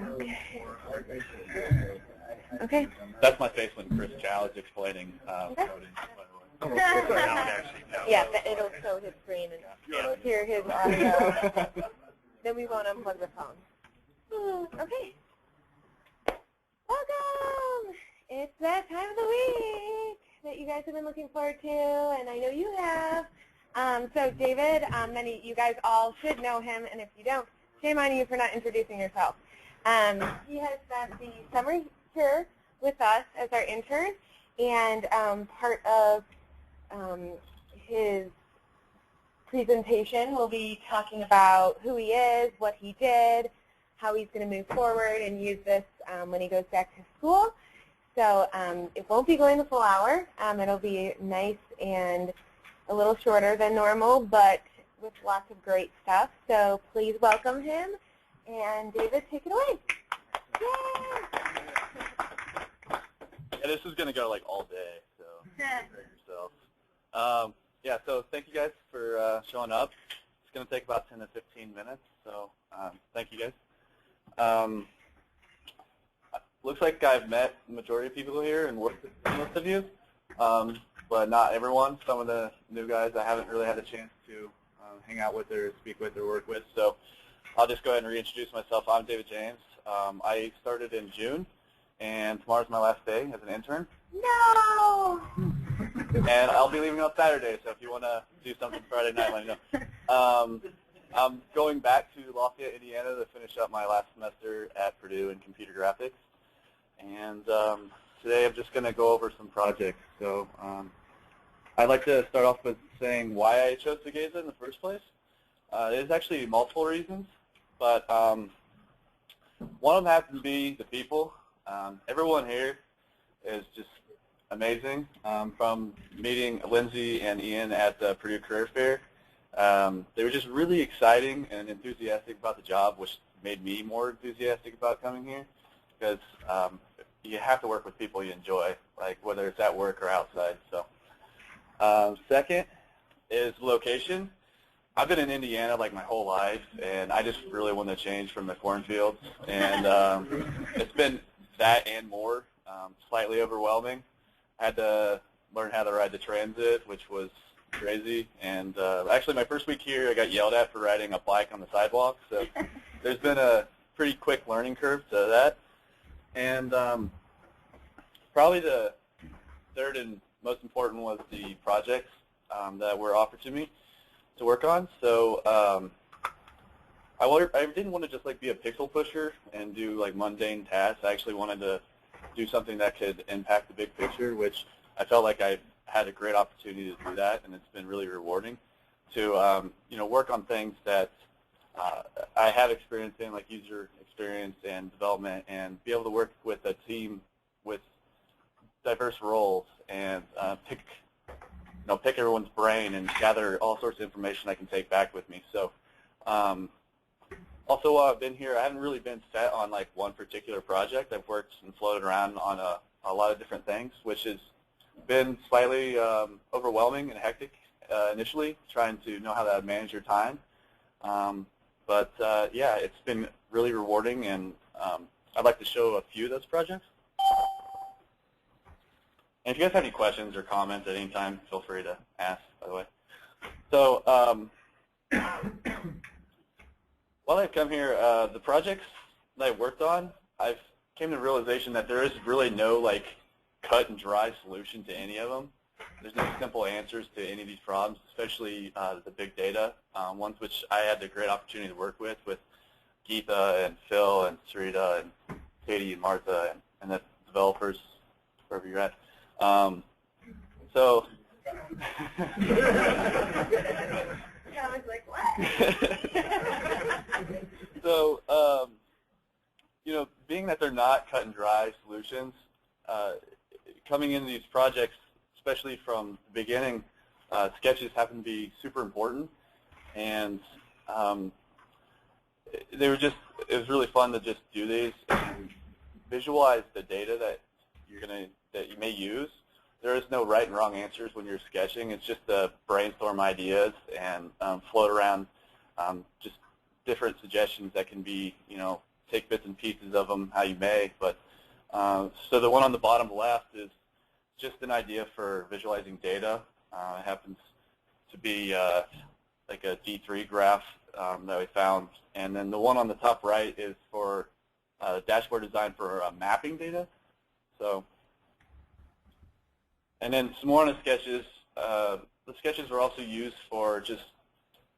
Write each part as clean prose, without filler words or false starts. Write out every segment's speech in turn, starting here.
Okay. Okay. That's my face when Chris Chow is explaining coding. Yeah, it'll show his screen and hear his audio. Then we won't unplug the phone. Okay. Welcome! It's that time of the week that you guys have been looking forward to, and I know you have. So David, you guys all should know him, and if you don't, shame on you for not introducing yourself. He has spent the summer here with us as our intern, and part of his presentation will be talking about who he is, what he did, how he's going to move forward and use this when he goes back to school. So it won't be going the full hour. It'll be nice and a little shorter than normal, but with lots of great stuff. So please welcome him. And David, take it away. Yay! Yeah, this is going to go like all day, so prepare yourself. Yeah, so thank you guys for showing up. It's going to take about 10 to 15 minutes, so thank you guys. Looks like I've met the majority of people here and worked with most of you, but not everyone. Some of the new guys I haven't really had a chance to hang out with or speak with or work with, so I'll just go ahead and reintroduce myself. I'm David James. I started in June, and tomorrow's my last day as an intern. No! And I'll be leaving on Saturday, so if you want to do something Friday night, let me know. I'm going back to Lafayette, Indiana to finish up my last semester at Purdue in computer graphics. And today I'm just going to go over some projects. So I'd like to start off with saying why I chose Segeza in the first place. There's actually multiple reasons, but one of them happens to be the people. Everyone here is just amazing. From meeting Lindsay and Ian at the Purdue Career Fair, they were just really exciting and enthusiastic about the job, which made me more enthusiastic about coming here, because you have to work with people you enjoy, like whether it's at work or outside. So, second is location. I've been in Indiana like my whole life, and I just really want to change from the cornfields, and it's been that and more, slightly overwhelming. I had to learn how to ride the transit, which was crazy, and actually my first week here I got yelled at for riding a bike on the sidewalk, so there's been a pretty quick learning curve to that. And probably the third and most important was the projects that were offered to me to work on. So I didn't want to just like be a pixel pusher and do like mundane tasks. I actually wanted to do something that could impact the big picture, which I felt like I had a great opportunity to do that, and it's been really rewarding to work on things that I have experience in, like user experience and development, and be able to work with a team with diverse roles and pick everyone's brain and gather all sorts of information I can take back with me. So also while I've been here, I haven't really been set on like one particular project. I've worked and floated around on a lot of different things, which has been slightly overwhelming and hectic initially, trying to know how to manage your time. But yeah, it's been really rewarding, and I'd like to show a few of those projects. And if you guys have any questions or comments at any time, feel free to ask, by the way. So while I've come here, the projects that I've worked on, I've came to the realization that there is really no like cut and dry solution to any of them. There's no simple answers to any of these problems, especially the big data ones, which I had the great opportunity to work with Geetha and Phil and Sarita and Katie and Martha and the developers, wherever you're at. So I was like, what? So, being that they're not cut and dry solutions, coming into these projects, especially from the beginning, sketches happen to be super important, and it was really fun to just do these and visualize the data that you may use. There is no right and wrong answers when you're sketching. It's just to brainstorm ideas and float around, just different suggestions that can be, take bits and pieces of them how you may. But so the one on the bottom left is just an idea for visualizing data. It happens to be like a D3 graph that we found. And then the one on the top right is for dashboard design for mapping data. So, and then some more on the sketches. The sketches were also used for just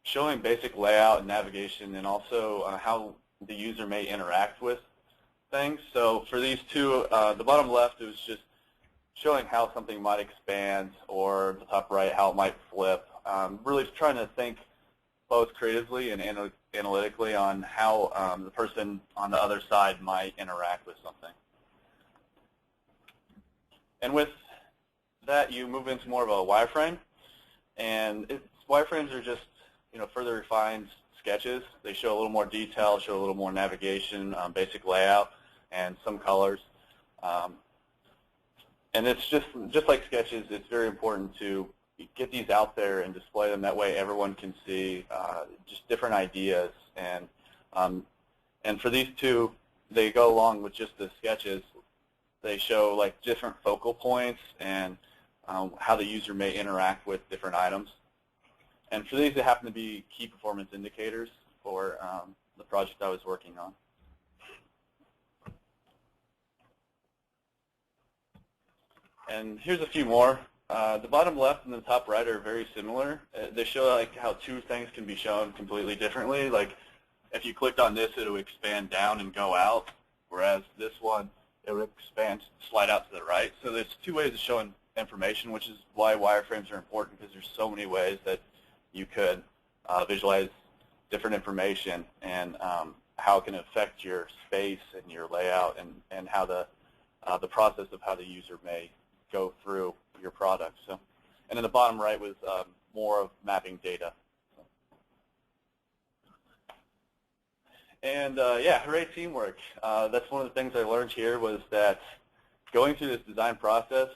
showing basic layout and navigation, and also how the user may interact with things. So for these two, the bottom left, it was just showing how something might expand, or the top right, how it might flip. Really trying to think both creatively and analytically on how the person on the other side might interact with something. And with that, you move into more of a wireframe. And wireframes are just, further refined sketches. They show a little more detail, show a little more navigation, basic layout, and some colors. And it's just like sketches, it's very important to get these out there and display them. That way everyone can see just different ideas. And for these two, they go along with just the sketches. They show like different focal points and how the user may interact with different items. And for these, they happen to be key performance indicators for the project I was working on. And here's a few more. The bottom left and the top right are very similar. They show like how two things can be shown completely differently. Like if you clicked on this, it would expand down and go out, whereas this one, it would expand, slide out to the right. So there's two ways of showing information, which is why wireframes are important, because there's so many ways that you could visualize different information and how it can affect your space and your layout, and how the process of how the user may go through your product. So, and then the bottom right was more of mapping data. And yeah, hooray teamwork. That's one of the things I learned here, was that going through this design process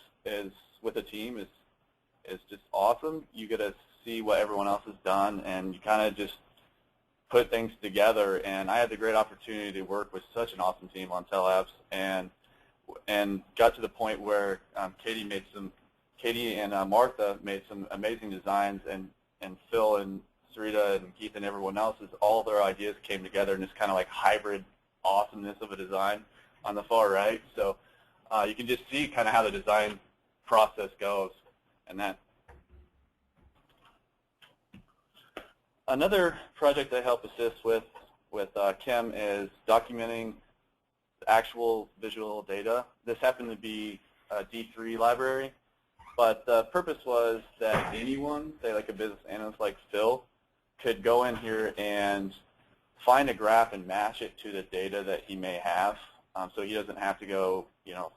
with a team is just awesome. You get to see what everyone else has done, and you kind of just put things together. And I had the great opportunity to work with such an awesome team on Tellabs, and got to the point where Katie and Martha made some amazing designs, and Phil and Sarita and Keith and everyone else, all their ideas came together in this kind of like hybrid awesomeness of a design on the far right. So you can just see kind of how the design process goes. And that. Another project I help assist with Kim is documenting the actual visual data. This happened to be a D3 library, but the purpose was that anyone, say like a business analyst like Phil, could go in here and find a graph and match it to the data that he may have. So he doesn't have to go,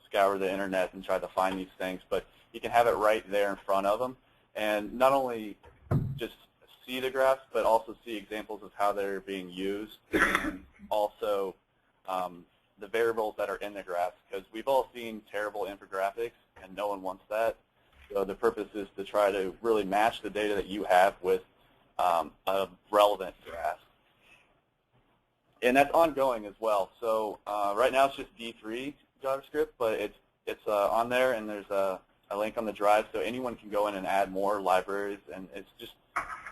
scour the internet and try to find these things, but he can have it right there in front of him, and not only just see the graphs, but also see examples of how they're being used, and also the variables that are in the graphs, because we've all seen terrible infographics, and no one wants that. So the purpose is to try to really match the data that you have with a relevant graph. And that's ongoing as well. So right now it's just D3 JavaScript, but it's on there, and there's a link on the drive, so anyone can go in and add more libraries, and it's just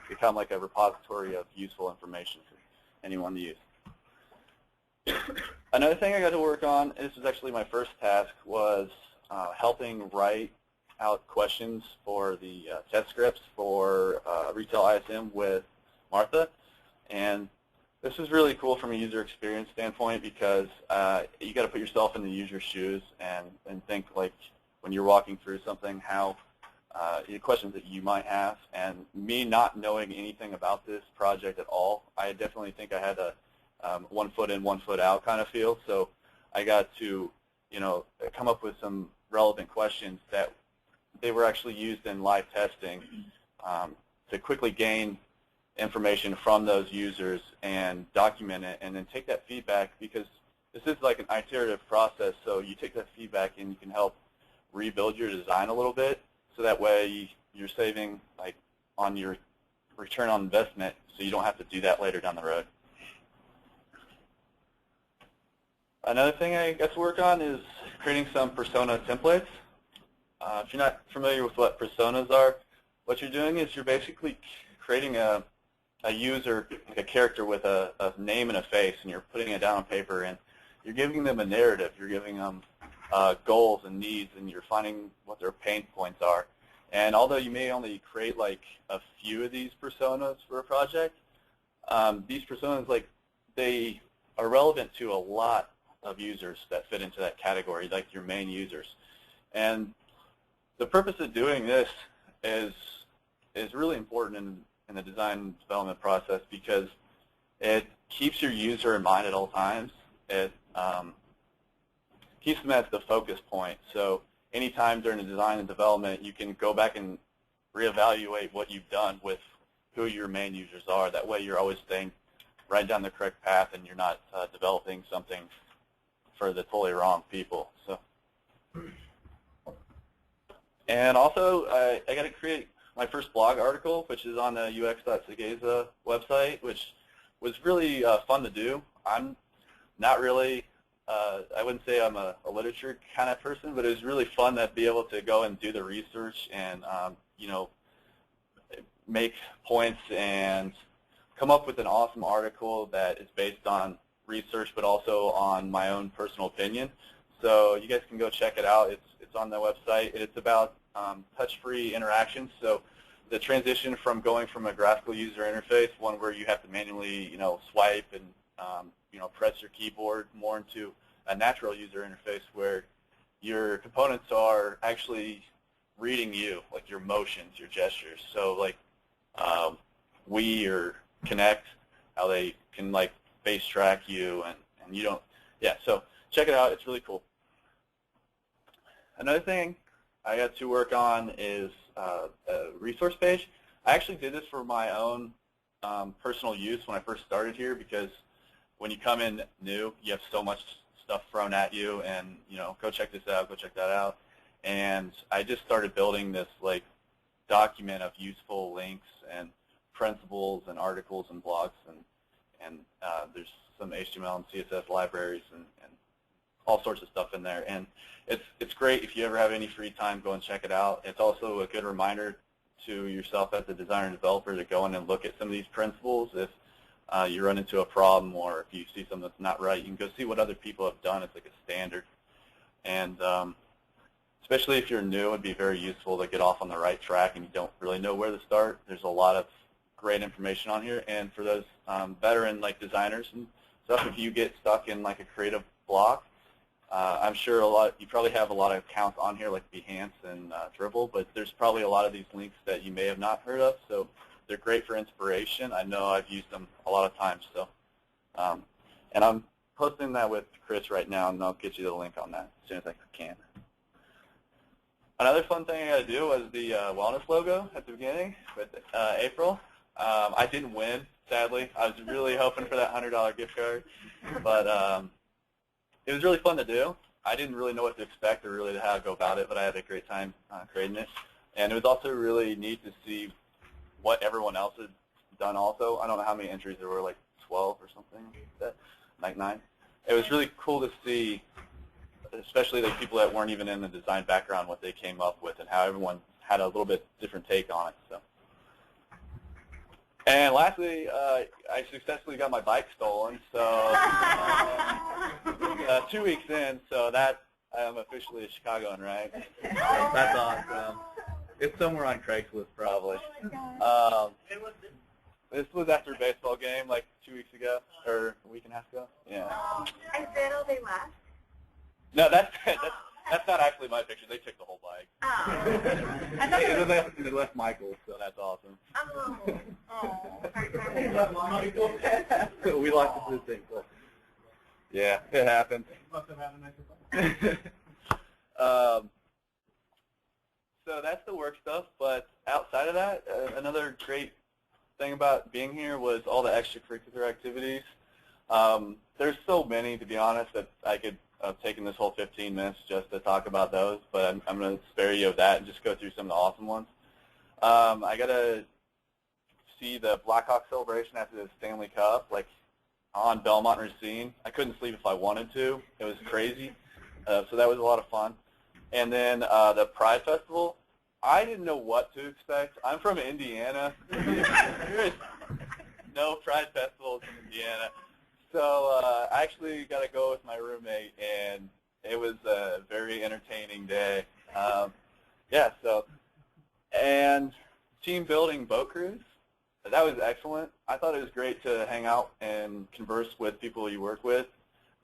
become like a repository of useful information for anyone to use. Another thing I got to work on, this was actually my first task, was helping write out questions for the test scripts for Retail ISM with Martha. And this is really cool from a user experience standpoint, because you got to put yourself in the user's shoes and think like when you're walking through something, how the questions that you might have. And me not knowing anything about this project at all, I definitely think I had a 1 foot in, 1 foot out kind of feel. So I got to, come up with some relevant questions that they were actually used in live testing to quickly gain information from those users and document it, and then take that feedback, because this is like an iterative process. So you take that feedback and you can help rebuild your design a little bit, so that way you're saving like on your return on investment, so you don't have to do that later down the road. Another thing I got to work on is creating some persona templates. If you're not familiar with what personas are, what you're doing is you're basically creating a user, like a character with a name and a face, and you're putting it down on paper, and you're giving them a narrative. You're giving them goals and needs, and you're finding what their pain points are. And although you may only create like a few of these personas for a project, these personas, like, they are relevant to a lot of users that fit into that category, like your main users. And the purpose of doing this is really important in the design and development process, because it keeps your user in mind at all times. It keeps them as the focus point. So anytime during the design and development, you can go back and reevaluate what you've done with who your main users are. That way you're always staying right down the correct path, and you're not developing something for the totally wrong people. So, and also I got to create my first blog article, which is on the ux.Segeza website, which was really fun to do. I'm not really, I wouldn't say I'm a literature kind of person, but it was really fun to be able to go and do the research and, you know, make points and come up with an awesome article that is based on research, but also on my own personal opinion. So you guys can go check it out. It's on the website. It's about touch-free interactions. So the transition from going from a graphical user interface, one where you have to manually, you know, swipe and you know, press your keyboard, more into a natural user interface where your components are actually reading you, like your motions, your gestures. So like Wii or Kinect, how they can like face track you, and you don't, yeah, so check it out. It's really cool. Another thing I got to work on is a resource page. I actually did this for my own personal use when I first started here, because when you come in new, you have so much stuff thrown at you, and, you know, go check this out, go check that out. And I just started building this like document of useful links and principles and articles and blogs, and there's some HTML and CSS libraries and all sorts of stuff in there. And it's great. If you ever have any free time, go and check it out. It's also a good reminder to yourself as a designer and developer to go in and look at some of these principles. If you run into a problem, or if you see something that's not right, you can go see what other people have done. It's like a standard. And especially if you're new, it'd be very useful to get off on the right track and you don't really know where to start. There's a lot of great information on here. And for those veteran like designers and stuff, if you get stuck in like a creative block, I'm sure you probably have a lot of accounts on here like Behance and Dribbble, but there's probably a lot of these links that you may have not heard of. So they're great for inspiration. I know I've used them a lot of times. So, and I'm posting that with Chris right now, and I'll get you the link on that as soon as I can. Another fun thing I got to do was the wellness logo at the beginning with April. I didn't win, sadly. I was really hoping for that $100 gift card, but it was really fun to do. I didn't really know what to expect or really how to go about it, but I had a great time creating it. And it was also really neat to see what everyone else had done also. I don't know how many entries there were, like 12 or something, like 9. It was really cool to see, especially the people that weren't even in the design background, what they came up with and how everyone had a little bit different take on it. So. And lastly, I successfully got my bike stolen, so 2 weeks in, so that I'm officially a Chicagoan, right? That's awesome. It's somewhere on Craigslist, probably. Oh my gosh. This was after a baseball game, like 2 weeks ago, or a week and a half ago. Yeah. And then they left? No, that's not actually my picture. They took the whole bike. Oh. They left Michael, so that's awesome. Oh. They left Michael. We lost the thing. So. Yeah, it happened. Must have happened. So that's the work stuff, but outside of that, another great thing about being here was all the extracurricular activities. There's so many, to be honest, that I could have taken this whole 15 minutes just to talk about those, but I'm going to spare you of that and just go through some of the awesome ones. I got to see the Blackhawks celebration after the Stanley Cup. Like, on Belmont and Racine. I couldn't sleep if I wanted to. It was crazy. So that was a lot of fun. And then the Pride Festival, I didn't know what to expect. I'm from Indiana. There is no Pride festivals in Indiana. So I actually got to go with my roommate, and it was a very entertaining day. Yeah, so, and team building boat cruise, that was excellent. I thought it was great to hang out and converse with people you work with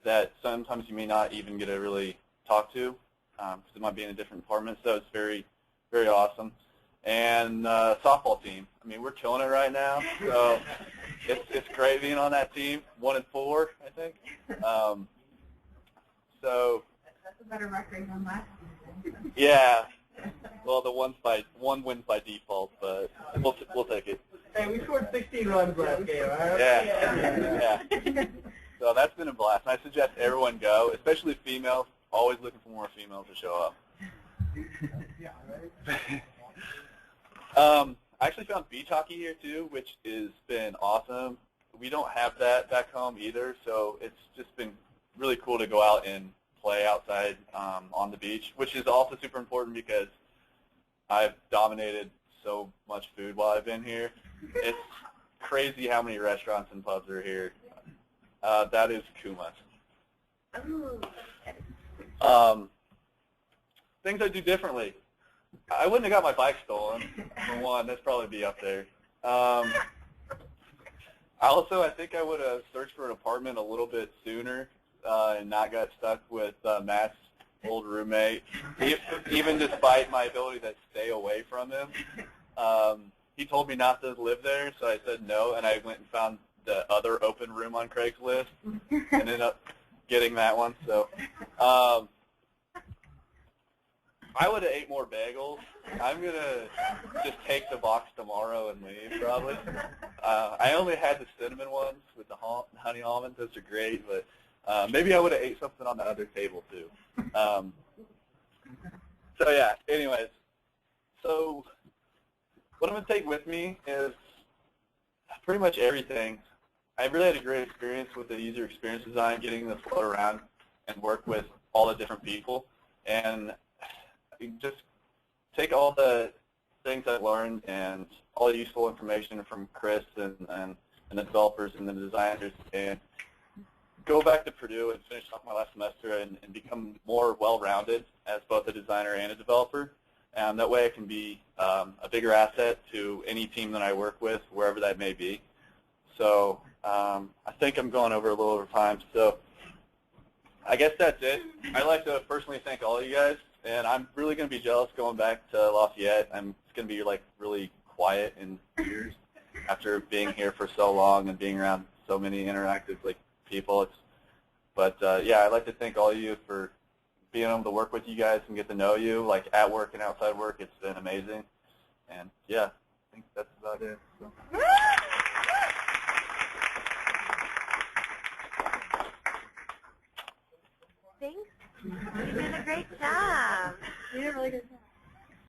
that sometimes you may not even get to really talk to because it might be in a different department. So it's very, very awesome. And softball team. I mean, we're killing it right now. So it's great being on that team. 1-4, I think. So that's a better record than last season. yeah. Well, the one wins by default, but we'll take it. Hey, we scored 16 runs last game, all right? Yeah. So that's been a blast. And I suggest everyone go, especially females. Always looking for more females to show up. Yeah, right? I actually found beach hockey here too, which has been awesome. We don't have that back home either, so it's just been really cool to go out and play outside on the beach, which is also super important because I've dominated so much food while I've been here. It's crazy how many restaurants and pubs are here. That is Kuma. Things I do differently. I wouldn't have got my bike stolen, for one. That'd probably be up there. Also, I think I would have searched for an apartment a little bit sooner and not got stuck with Matt's old roommate, even despite my ability to stay away from him. He told me not to live there, so I said no, and I went and found the other open room on Craigslist and ended up getting that one. So I would have ate more bagels. I'm going to just take the box tomorrow and leave, probably. I only had the cinnamon ones with the honey almonds. Those are great, but maybe I would have ate something on the other table, too. So, yeah, anyways. So what I'm going to take with me is pretty much everything. I really had a great experience with the user experience design, getting to float around and work with all the different people. And just take all the things I've learned and all the useful information from Chris and the developers and the designers and go back to Purdue and finish off my last semester and become more well-rounded as both a designer and a developer. And that way I can be a bigger asset to any team that I work with, wherever that may be. So I think I'm going over a little over time. So I guess that's it. I'd like to personally thank all of you guys. And I'm really going to be jealous going back to Lafayette. It's going to be like really quiet in years after being here for so long and being around so many interactive people. But yeah, I'd like to thank all of you for being able to work with you guys and get to know you, at work and outside work. It's been amazing. And yeah, I think that's about it. So. Thanks. You did a great job. You did a really good job.